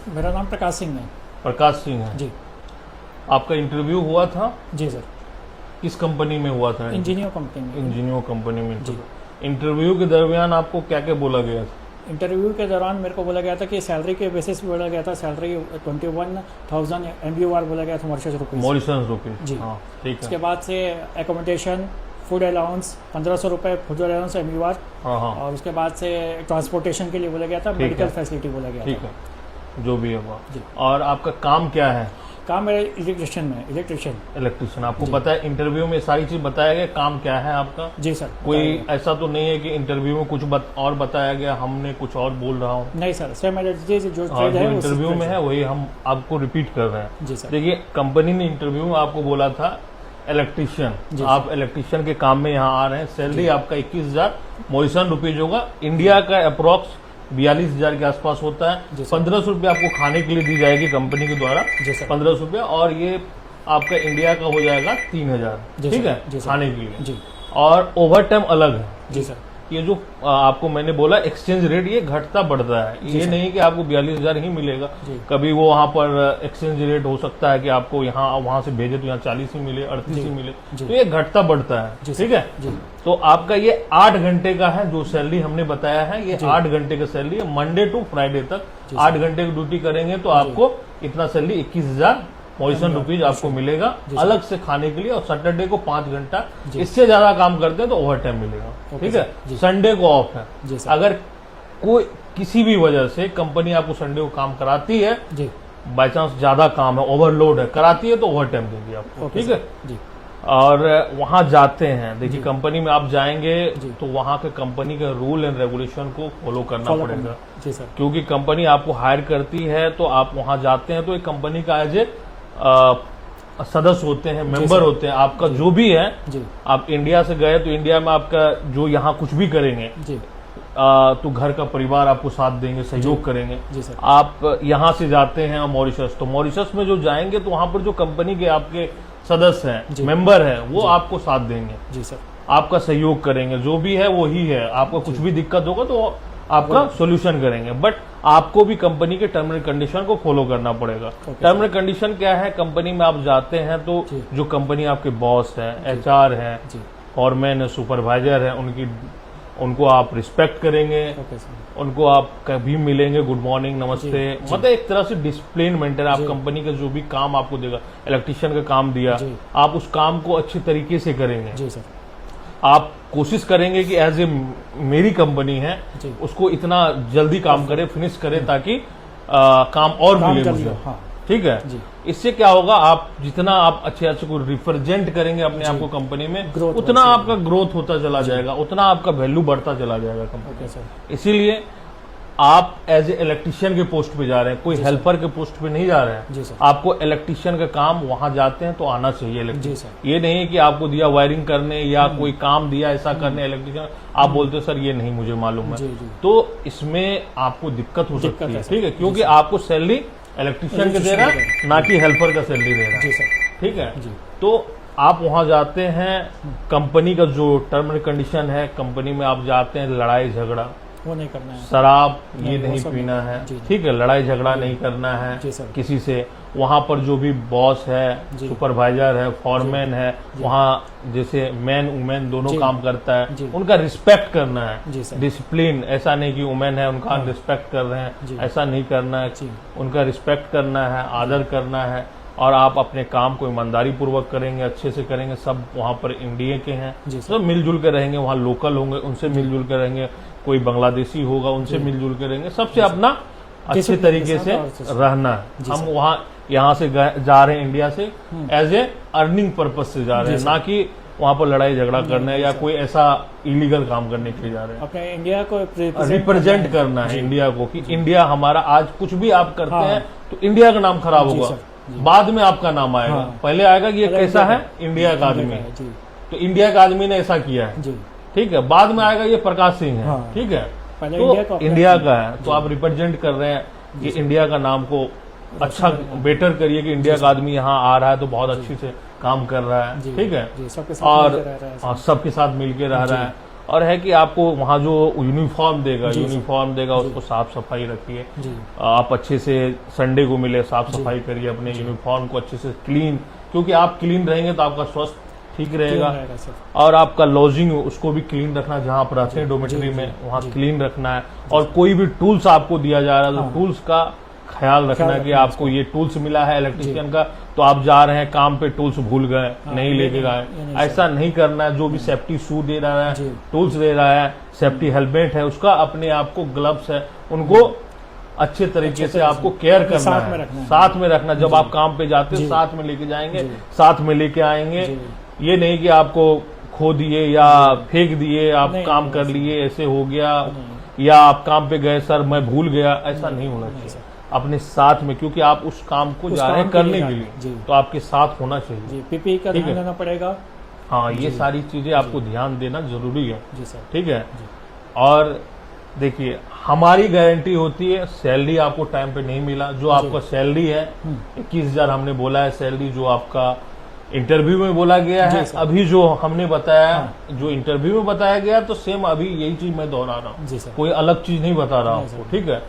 मेरा नाम प्रकाश सिंह है। प्रकाश सिंह है जी। आपका इंटरव्यू हुआ था? जी सर। किस कंपनी में हुआ था? इंजीनियर कंपनी में। इंजीनियर कंपनी में। जी। इंटरव्यू के दरमियान आपको क्या क्या बोला गया था? इंटरव्यू के दौरान मेरे को बोला गया था कि सैलरी के बेसिस पे बोला गया था, सैलरी 21,000 MBUR बोला गया था, मॉरिशस रुपीज़। जी। हाँ, ठीक है। उसके बाद से एकोमोडेशन, फूड अलाउंस 1500 रुपये फूड अलाउंस MBUR। हाँ हाँ। और उसके बाद से ट्रांसपोर्टेशन के लिए बोला गया था, मेडिकल फैसिलिटी बोला गया था। ठीक है, जो भी है वो। जी। और आपका काम क्या है? काम मेरा इलेक्ट्रिशियन में, इलेक्ट्रिशियन। आपको पता है इंटरव्यू में सारी चीज बताया गया, काम क्या है आपका? जी सर। कोई ऐसा तो नहीं है कि इंटरव्यू में कुछ और बताया गया, हमने कुछ और बोल रहा हूँ? नहीं सर, सेम जो ट्रेड है इंटरव्यू में है वही हम आपको रिपीट कर रहे हैं। जी सर। देखिए, कंपनी ने इंटरव्यू में आपको बोला था इलेक्ट्रिशियन, आप इलेक्ट्रिशियन के काम में यहाँ आ रहे हैं। सैलरी आपका 21,000 मॉरिशन रुपीज होगा। इंडिया का अप्रोक्स 42,000 के आसपास होता है। 1500 रुपये आपको खाने के लिए दी जाएगी कंपनी के द्वारा, 1500 रुपये, और ये आपका इंडिया का हो जाएगा 3,000, ठीक है, खाने के लिए। जी। और ओवर टाइम अलग है। जी सर। ये जो आपको मैंने बोला एक्सचेंज रेट, ये घटता बढ़ता है। ये नहीं कि आपको 42,000 ही मिलेगा, कभी वो वहाँ पर एक्सचेंज रेट हो सकता है कि आपको यहाँ वहाँ से भेजे तो यहाँ 40 ही मिले, 38 ही मिले, तो ये घटता बढ़ता है, ठीक है। तो आपका ये 8 घंटे का है जो सैलरी हमने बताया है, ये 8 घंटे का सैलरी है। मंडे टू फ्राइडे तक 8 घंटे की ड्यूटी करेंगे तो आपको इतना सैलरी 21,000 मॉरिशन रुपीज आपको मिलेगा अलग से खाने के लिए। और सैटरडे को 5 घंटा, इससे ज्यादा काम करते हैं तो ओवर टाइम मिलेगा, ठीक है। संडे को ऑफ है। अगर कोई किसी भी वजह से कंपनी आपको संडे को काम कराती है, बाई चांस ज्यादा काम है, ओवरलोड है, कराती है, तो ओवर टाइम देगी आपको, ठीक है। और वहां जाते हैं, देखिए कंपनी में आप जाएंगे तो वहां के कंपनी के रूल एंड रेगुलेशन को फॉलो करना पड़ेगा, क्योंकि कंपनी आपको हायर करती है तो आप वहां जाते हैं तो एक कंपनी का एज ए सदस्य होते हैं, मेंबर होते हैं। आपका जो भी है, आप इंडिया से गए तो इंडिया में आपका जो यहाँ कुछ भी करेंगे तो घर का परिवार आपको साथ देंगे, सहयोग करेंगे। आप यहाँ से जाते हैं मॉरिशस, तो मॉरिशस में जो जाएंगे तो वहां पर जो कंपनी के आपके सदस्य हैं, मेंबर हैं, वो आपको साथ देंगे, जी सर, आपका सहयोग करेंगे। जो भी है वो ही है, आपको कुछ भी दिक्कत होगा तो आपका सॉल्यूशन करेंगे। बट आपको भी कंपनी के टर्म एंड कंडीशन को फॉलो करना पड़ेगा। टर्म एंड कंडीशन क्या है? कंपनी में आप जाते हैं तो जो कंपनी आपके बॉस है, HR है, फॉरमैन है, सुपरवाइजर है, उनको आप रिस्पेक्ट करेंगे, उनको आप कभी मिलेंगे गुड मॉर्निंग, नमस्ते, मतलब एक तरह से डिसिप्लिन मेंटेन। आप कंपनी का जो भी काम आपको देगा, इलेक्ट्रिशियन का काम दिया, आप उस काम को अच्छी तरीके से करेंगे। जी सर। आप कोशिश करेंगे कि एज ए मेरी कंपनी है उसको इतना जल्दी काम करे, फिनिश करे, ताकि काम और मिले मुझे, ठीक है। इससे क्या होगा, आप जितना आप अच्छे को रिप्रेजेंट करेंगे अपने आप को कंपनी में, उतना आपका ग्रोथ होता चला जाएगा, उतना आपका वैल्यू बढ़ता चला जाएगा कंपनी। इसीलिए आप एज ए इलेक्ट्रिशियन के पोस्ट पे जा रहे हैं, कोई हेल्पर के पोस्ट पे नहीं जा रहे हैं। आपको इलेक्ट्रिशियन का काम वहां जाते हैं तो आना चाहिए इलेक्ट्रिशियन। ये नहीं है कि आपको दिया वायरिंग करने या कोई काम दिया ऐसा करने इलेक्ट्रिशियन, आप बोलते सर ये नहीं मुझे मालूम है, तो इसमें आपको दिक्कत हो सकती है, ठीक है, क्योंकि आपको सैलरी इलेक्ट्रिशियन के दे रहा है, ना कि हेल्पर का सैलरी दे रहा है, ठीक है। तो आप वहां जाते हैं, कंपनी का जो टर्म एंड कंडीशन है, कंपनी में आप जाते हैं, लड़ाई झगड़ा वो नहीं करना है, शराब ये नहीं पीना है, ठीक है, लड़ाई झगड़ा नहीं करना है किसी से। वहां पर जो भी बॉस है, सुपरवाइजर है, फॉरमैन है, वहां जैसे मैन वुमेन दोनों काम करता है, उनका रिस्पेक्ट करना है, डिसिप्लिन। ऐसा नहीं कि वुमेन है उनका रिस्पेक्ट कर रहे हैं, ऐसा नहीं करना है, उनका रिस्पेक्ट करना है, आदर करना है। और आप अपने काम को ईमानदारी पूर्वक करेंगे, अच्छे से करेंगे। सब वहाँ पर इंडिया के हैं, सब मिलजुल के रहेंगे, वहाँ लोकल होंगे उनसे मिलजुल के रहेंगे, कोई बांग्लादेशी होगा उनसे मिलजुल के रहेंगे, सबसे अपना अच्छे तरीके से रहना है। हम वहाँ यहाँ से जा रहे हैं इंडिया से एज ए अर्निंग पर्पज से जा रहे हैं, ना कि वहाँ पर लड़ाई झगड़ा करने या कोई ऐसा इलीगल काम करने के लिए जा रहे हैं। अपने इंडिया को रिप्रेजेंट करना है इंडिया को, कि इंडिया हमारा। आज कुछ भी आप करते हैं तो इंडिया का नाम खराब होगा, बाद में आपका नाम आएगा। पहले आएगा कि ये कैसा है, इंडिया का आदमी, तो इंडिया का आदमी ने ऐसा किया है, ठीक है। बाद में आएगा ये प्रकाश सिंह है, ठीक है, तो इंडिया का है, तो आप रिप्रेजेंट कर रहे हैं कि इंडिया का नाम को अच्छा बेटर करिए कि इंडिया का आदमी यहाँ आ रहा है तो बहुत अच्छे से काम कर रहा है, ठीक है, और सबके साथ मिलकर रह रहा है। और है कि आपको वहाँ जो यूनिफॉर्म देगा जी। उसको साफ सफाई रखिए, जी आप अच्छे से संडे को मिले साफ सफाई करिए अपने यूनिफॉर्म को अच्छे से क्लीन, क्योंकि आप क्लीन रहेंगे तो आपका स्वास्थ्य ठीक रहेगा। सर। और आपका लॉजिंग उसको भी क्लीन रखना, जहाँ आप रहते हैं डोमेटरी में वहाँ क्लीन रखना है। और कोई भी टूल्स आपको दिया जा रहा है तो टूल्स का ख्याल रखना कि आपको ये टूल्स मिला है इलेक्ट्रिशियन का, तो आप जा रहे हैं काम पे टूल्स भूल गए, नहीं लेके गए, ऐसा नहीं करना है। जो भी सेफ्टी शू दे रहा है, टूल्स दे रहा है, सेफ्टी हेलमेट है उसका, अपने आप को ग्लव्स है उनको अच्छे तरीके से आपको केयर करना है, साथ में रखना। जब आप काम पे जाते हो साथ में लेके जाएंगे, साथ में लेके आएंगे। ये नहीं कि आपको खो दिए या फेंक दिए, आप काम कर लिए ऐसे हो गया, या आप काम पे गए सर मैं भूल गया, ऐसा नहीं होना चाहिए। अपने साथ में, क्योंकि आप उस काम को जा रहे हैं करने के लिए, तो आपके साथ होना चाहिए। पीपीई का ध्यान देना पड़ेगा। हाँ, ये सारी चीजें आपको ध्यान देना जरूरी है। जी सर। ठीक है। और देखिए हमारी गारंटी होती है, सैलरी आपको टाइम पे नहीं मिला, जो आपका सैलरी है 21,000 हमने बोला है सैलरी, जो आपका इंटरव्यू में बोला गया है, अभी जो हमने बताया, जो इंटरव्यू में बताया गया, तो सेम अभी यही चीज मैं दोहरा रहा हूँ, कोई अलग चीज नहीं बता रहा हूँ। ठीक है।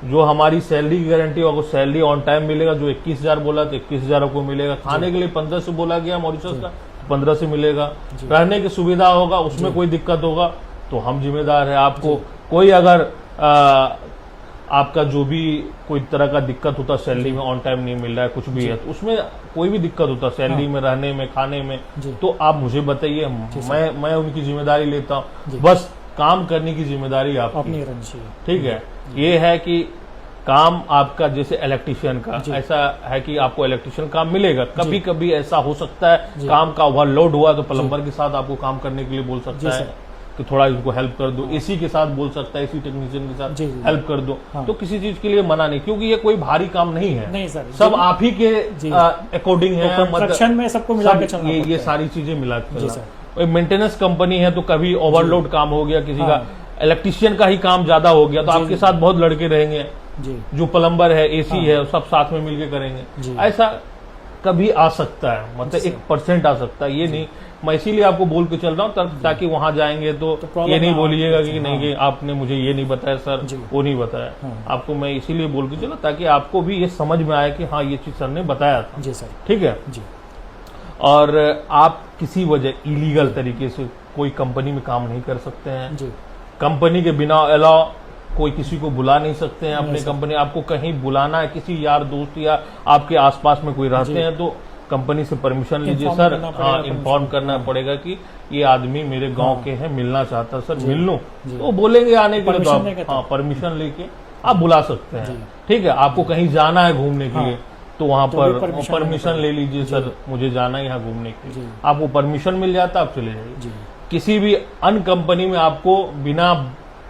जो हमारी सैलरी की गारंटी होगा, सैलरी ऑन टाइम मिलेगा। जो 21,000 बोला तो 21,000 आपको मिलेगा। खाने के लिए 15 से बोला गया मॉरिशस का, 15 से मिलेगा। रहने की सुविधा होगा, उसमें कोई दिक्कत होगा तो हम जिम्मेदार है। आपको कोई अगर आपका जो भी कोई तरह का दिक्कत होता सैलरी में, ऑन टाइम नहीं मिल रहा है, कुछ भी है, तो उसमें कोई भी दिक्कत होता सैलरी में, रहने में, खाने में, तो आप मुझे बताइए, मैं उनकी जिम्मेदारी लेता हूँ। बस काम करने की जिम्मेदारी आपकी, ठीक है। ये है कि काम आपका, जैसे इलेक्ट्रिशियन का ऐसा है कि आपको इलेक्ट्रिशियन काम मिलेगा। कभी कभी ऐसा हो सकता है काम का ओवरलोड हुआ तो प्लम्बर के साथ आपको काम करने के लिए बोल सकता है कि थोड़ा इनको हेल्प कर दो। एसी के साथ बोल सकता है, एसी टेक्नीशियन के साथ हेल्प कर दो। तो किसी चीज के लिए मना नहीं, क्योंकि ये कोई भारी काम नहीं है। नहीं सर, सब आप ही के अकॉर्डिंग है। कंस्ट्रक्शन में सबको मिला के चलना ये सारी चीजें मिला के, मेंटेनेंस कंपनी है तो कभी ओवरलोड काम हो गया, किसी का इलेक्ट्रिशियन का ही काम ज्यादा हो गया तो आपके साथ बहुत लड़के रहेंगे, जो प्लम्बर है, एसी है, सब साथ में मिलके करेंगे। ऐसा कभी आ सकता है, मतलब 1% आ सकता है। ये नहीं, मैं इसीलिए आपको बोल के चल रहा हूँ ताकि वहां जाएंगे तो ये नहीं बोलिएगा कि नहीं कि आपने मुझे ये नहीं बताया सर, वो नहीं बताया। आपको मैं इसीलिए बोल के चला ताकि आपको भी ये समझ में आए कि हाँ ये चीज सर ने बताया था। जी सर। ठीक है जी। और आप किसी वजह इलीगल तरीके से कोई कंपनी में काम नहीं कर सकते हैं जी। कंपनी के बिना अलाउ कोई किसी को बुला नहीं सकते हैं अपने कंपनी। आपको कहीं बुलाना है, किसी यार दोस्त या आपके आसपास में कोई रहते हैं तो कंपनी से परमिशन लीजिए सर। हाँ, इन्फॉर्म करना पड़ेगा कि ये आदमी मेरे गांव के हैं, मिलना चाहता है सर, मिल लूं, तो बोलेंगे आने के लिए, तो आप हाँ परमिशन लेके आप बुला सकते हैं। ठीक है। आपको कहीं जाना है घूमने के लिए तो वहां पर परमिशन ले लीजिए सर, मुझे जाना है यहाँ घूमने के लिए, आपको परमिशन मिल जाता है, आप चले जाइए। किसी भी अन्य कंपनी में आपको बिना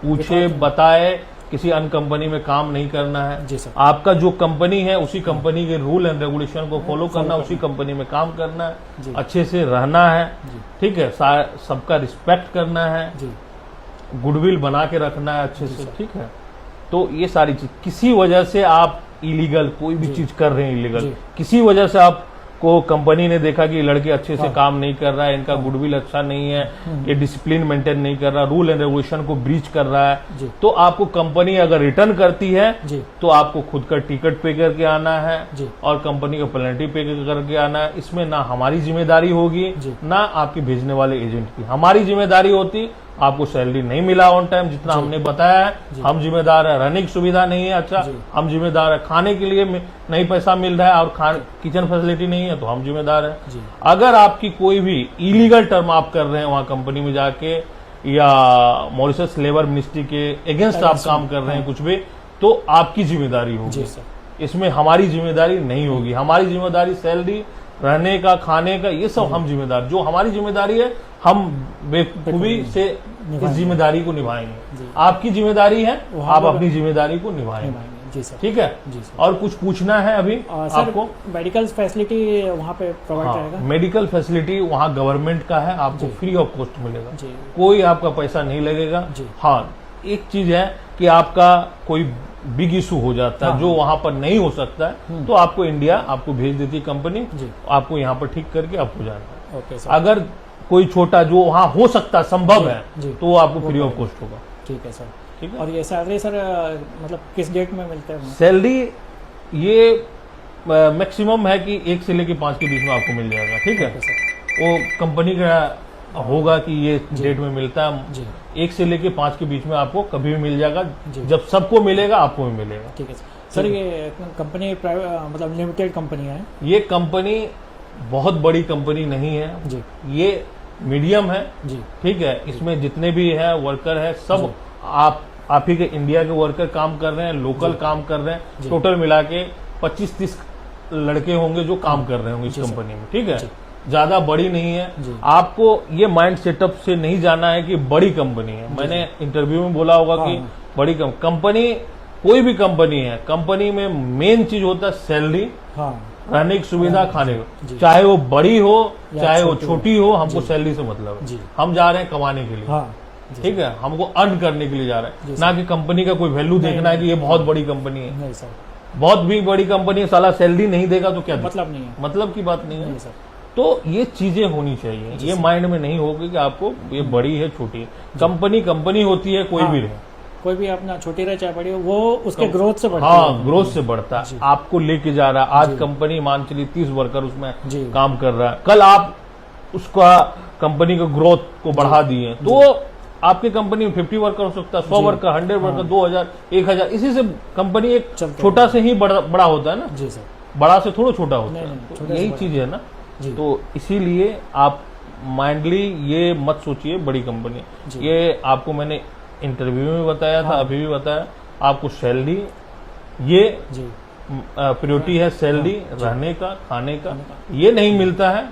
पूछे बताए किसी अन्य कंपनी में काम नहीं करना है जी सर। आपका जो कंपनी है उसी कंपनी के रूल एंड रेगुलेशन को फॉलो करना, उसी कंपनी में काम करना है, अच्छे से रहना है। ठीक है। सबका रिस्पेक्ट करना है, गुडविल बना के रखना है अच्छे से। ठीक है। तो ये सारी चीज, किसी वजह से आप इलीगल कोई भी चीज कर रहे हैं, इलीगल किसी वजह से आप को कंपनी ने देखा कि लड़के अच्छे से काम नहीं कर रहा है, इनका गुडविल अच्छा नहीं है, ये डिसिप्लिन मेंटेन नहीं कर रहा, रूल एंड रेगुलेशन को ब्रीच कर रहा है, तो आपको कंपनी अगर रिटर्न करती है तो आपको खुद का टिकट पे करके आना है और कंपनी का पेनल्टी पे करके आना है। इसमें ना हमारी जिम्मेदारी होगी ना आपके भेजने वाले एजेंट की। हमारी जिम्मेदारी होती आपको सैलरी नहीं मिला ऑन टाइम जितना हमने बताया है, हम जिम्मेदार है। रहने की सुविधा नहीं है, अच्छा हम जिम्मेदार है। खाने के लिए नहीं पैसा मिल रहा है और किचन फैसिलिटी नहीं है तो हम जिम्मेदार है। अगर आपकी कोई भी इलीगल टर्म आप कर रहे हैं वहां कंपनी में जाके या मॉरिशस लेबर मिनिस्ट्री के अगेंस्ट आप काम कर रहे हैं कुछ भी, तो आपकी जिम्मेदारी होगी, इसमें हमारी जिम्मेदारी नहीं होगी। हमारी जिम्मेदारी सैलरी, रहने का, खाने का, ये सब हम जिम्मेदार, जो हमारी जिम्मेदारी है हम बेखूबी से इस जिम्मेदारी को निभाएंगे। आपकी जिम्मेदारी है, आप अपनी जिम्मेदारी को निभाएंगे। जी सर। ठीक है जी सर। और कुछ पूछना है अभी आपको? मेडिकल फैसिलिटी वहाँ पे प्रोवाइड करेगा? मेडिकल फैसिलिटी वहाँ गवर्नमेंट का है, आपको फ्री ऑफ कॉस्ट मिलेगा, कोई आपका पैसा नहीं लगेगा। हाँ, एक चीज है कि आपका कोई बिग इशू हो जाता है जो वहां पर नहीं हो सकता है तो आपको इंडिया आपको भेज देती है कंपनी, आपको यहाँ पर ठीक करके आपको जाना है। अगर कोई छोटा जो वहाँ हो सकता है, संभव है, जी। तो वो आपको फ्री ऑफ कॉस्ट होगा। ठीक है सर। ठीक है। और ये सैलरी सर मतलब किस डेट में मिलता है? सैलरी ये मैक्सिमम है कि 1 से लेके 5 के बीच में आपको मिल जाएगा। ठीक है। सर वो कंपनी का होगा कि ये डेट में मिलता है। जी 1 से लेके 5 के बीच में आपको कभी भी मिल जाएगा। जी। जब सबको मिलेगा आपको भी मिलेगा। ठीक है सर। ये कंपनी मतलब लिमिटेड कंपनी है? ये कंपनी बहुत बड़ी कंपनी नहीं है जी ये मीडियम है। जी ठीक है। इसमें जितने भी है वर्कर है सब आप ही के इंडिया के वर्कर काम कर रहे हैं, लोकल काम कर रहे हैं। टोटल मिला के 25-30 लड़के होंगे जो काम कर रहे होंगे इस कंपनी में। ठीक है। ज्यादा बड़ी नहीं है। आपको ये माइंड सेटअप से नहीं जाना है कि बड़ी कंपनी है। मैंने इंटरव्यू में बोला होगा कि बड़ी कंपनी, कोई भी कंपनी है, कंपनी में मेन चीज होता है सैलरी, रहने की सुविधा, खाने को। चाहे वो बड़ी हो चाहे वो छोटी हो, हमको सैलरी से मतलब है। हम जा रहे हैं कमाने के लिए। ठीक है। हमको अर्न करने के लिए जा रहे हैं, ना कि कंपनी का कोई वैल्यू देखना है कि ये बहुत बड़ी कंपनी है। नहीं सर। बहुत भी बड़ी कंपनी साला सैलरी नहीं देगा तो क्या मतलब नहीं है, मतलब की बात नहीं है। नहीं सर। तो ये चीजें होनी चाहिए। ये माइंड में नहीं होगी कि आपको ये बड़ी है छोटी है। कंपनी कंपनी होती है, कोई भी रहे, कोई भी अपना छोटी रहे चाहे बड़ी हो, वो उसके ग्रोथ से बढ़ता है। हाँ, ग्रोथ से बढ़ता है। आपको लेके जा रहा है। आज कंपनी मान चलिए 30 वर्कर उसमें काम कर रहा है, कल आप उसका कंपनी का ग्रोथ को बढ़ा दिए तो आपकी कंपनी में 50 वर्कर हो सकता है, 100 वर्कर, 100 वर्कर, 2000, 1000। इसी से कंपनी एक छोटा से ही बड़ा होता है ना। जी सर। बड़ा से थोड़ा छोटा होता है। तो यही चीज है ना। तो इसीलिए आप माइंडली ये मत सोचिए बड़ी कंपनी। ये आपको मैंने इंटरव्यू में बताया था, अभी भी बताया आपको। सैलरी ये प्रायोरिटी है, सैलरी, रहने का, खाने का। ये नहीं मिलता है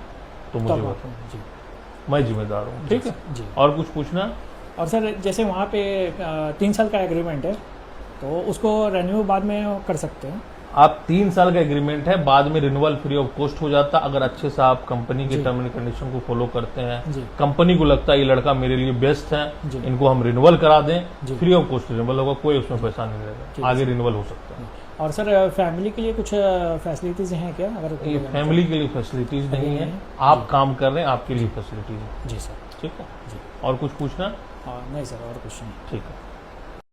तो मुझे बताओ, मैं जिम्मेदार हूँ। ठीक है। और कुछ पूछना? और सर जैसे वहाँ पे 3 साल का एग्रीमेंट है तो उसको रेन्यू बाद में कर सकते हैं? आप 3 साल का एग्रीमेंट है, बाद में रिन्यूअल फ्री ऑफ कॉस्ट हो जाता। अगर अच्छे से आप कंपनी के टर्म एंड कंडीशन को फॉलो करते हैं, कंपनी को लगता है ये लड़का मेरे लिए बेस्ट है, इनको हम रिन्यूअल करा दें, फ्री ऑफ कॉस्ट रिन्यूअल होगा, कोई उसमें पैसा नहीं लगेगा, आगे रिन्यूअल हो सकता है। और सर फैमिली के लिए कुछ फैसिलिटीज हैं क्या? अगर फैमिली के लिए फैसिलिटीज नहीं है, आप काम कर रहे हैं, आपके लिए फैसिलिटीज है। जी सर। ठीक है। और कुछ पूछना? नहीं सर, और कुछ नहीं। ठीक है।